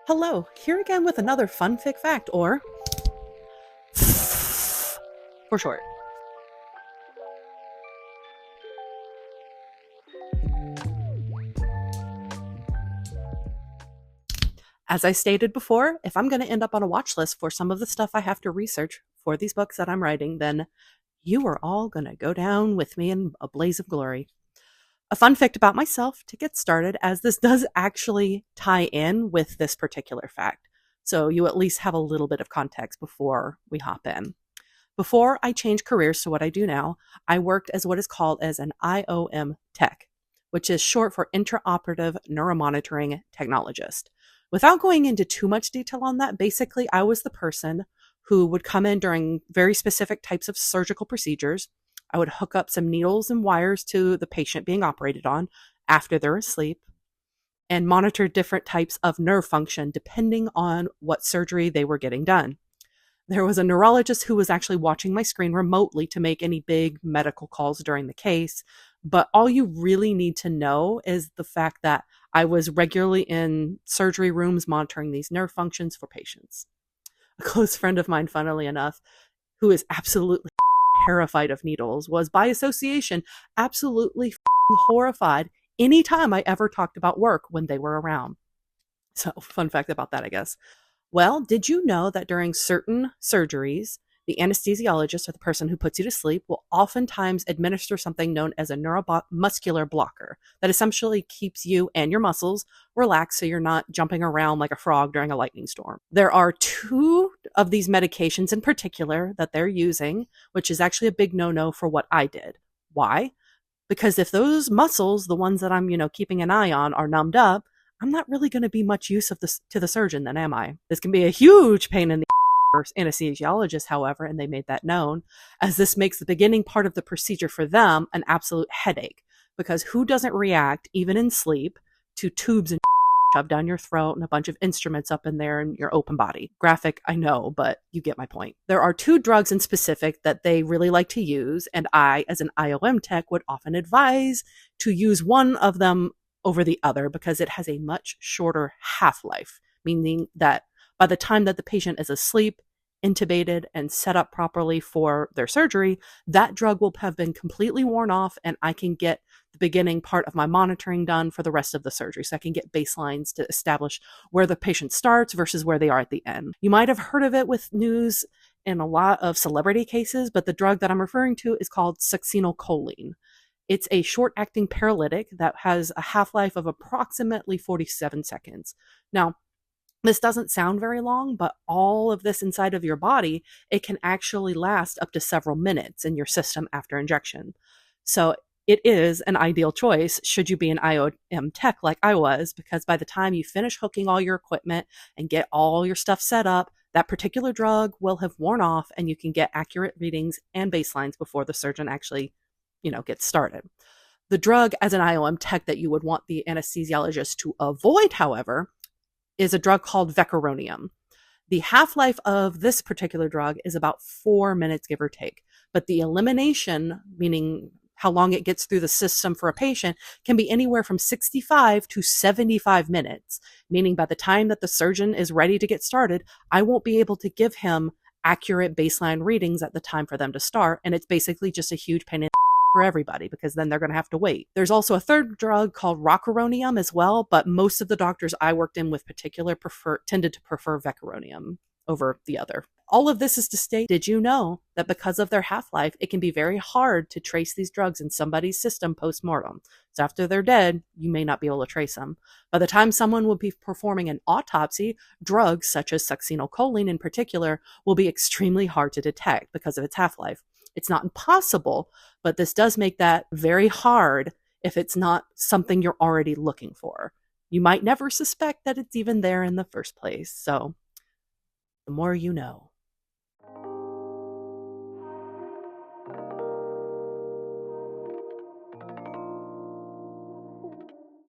Hello, here again with another fun fic fact, or for short. As I stated before, if I'm going to end up on a watch list for some of the stuff I have to research for these books that I'm writing, then you are all going to go down with me in a blaze of glory. A fun fact about myself to get started, as this does actually tie in with this particular fact, so you at least have a little bit of context before we hop in. Before I changed careers to what I do now, I worked as what is called as an IOM tech, which is short for intraoperative neuromonitoring technologist. Without going into too much detail on that, basically I was the person who would come in during very specific types of surgical procedures. I would hook up some needles and wires to the patient being operated on after they're asleep and monitor different types of nerve function depending on what surgery they were getting done. There was a neurologist who was actually watching my screen remotely to make any big medical calls during the case. But all you really need to know is the fact that I was regularly in surgery rooms monitoring these nerve functions for patients. A close friend of mine, funnily enough, who is absolutely terrified of needles, was by association absolutely horrified anytime I ever talked about work when they were around. So, fun fact about that, I guess. Well, did you know that during certain surgeries, the anesthesiologist, or the person who puts you to sleep, will oftentimes administer something known as a neuromuscular blocker that essentially keeps you and your muscles relaxed so you're not jumping around like a frog during a lightning storm. There are two of these medications in particular that they're using, which is actually a big no-no for what I did. Why? Because if those muscles, the ones that I'm, keeping an eye on, are numbed up, I'm not really going to be much use of this to the surgeon then, am I? This can be a huge pain in the anesthesiologist, however, and they made that known, as this makes the beginning part of the procedure for them an absolute headache, because who doesn't react, even in sleep, to tubes and shoved down your throat and a bunch of instruments up in there in your open body? Graphic, I know, but you get my point. There are two drugs in specific that they really like to use, and I, as an IOM tech, would often advise to use one of them over the other because it has a much shorter half-life, meaning that by the time that the patient is asleep, intubated, and set up properly for their surgery, that drug will have been completely worn off, and I can get the beginning part of my monitoring done for the rest of the surgery. So I can get baselines to establish where the patient starts versus where they are at the end. You might have heard of it with news in a lot of celebrity cases, but the drug that I'm referring to is called succinylcholine. It's a short-acting paralytic that has a half-life of approximately 47 seconds. Now, this doesn't sound very long, but all of this inside of your body, it can actually last up to several minutes in your system after injection. So it is an ideal choice should you be an IOM tech like I was, because by the time you finish hooking all your equipment and get all your stuff set up, that particular drug will have worn off and you can get accurate readings and baselines before the surgeon actually, gets started. The drug as an IOM tech that you would want the anesthesiologist to avoid, however, is a drug called vecuronium. The half-life of this particular drug is about 4 minutes, give or take. But the elimination, meaning how long it gets through the system for a patient, can be anywhere from 65 to 75 minutes, meaning by the time that the surgeon is ready to get started, I won't be able to give him accurate baseline readings at the time for them to start. And it's basically just a huge pain in for everybody, because then they're going to have to wait. There's also a third drug called rocuronium as well, but most of the doctors I worked in with particular tended to prefer vecuronium over the other. All of this is to state, did you know that because of their half-life, it can be very hard to trace these drugs in somebody's system post-mortem? So after they're dead, you may not be able to trace them. By the time someone will be performing an autopsy, drugs such as succinylcholine in particular will be extremely hard to detect because of its half-life. It's not impossible, but this does make that very hard if it's not something you're already looking for. You might never suspect that it's even there in the first place. So the more you know.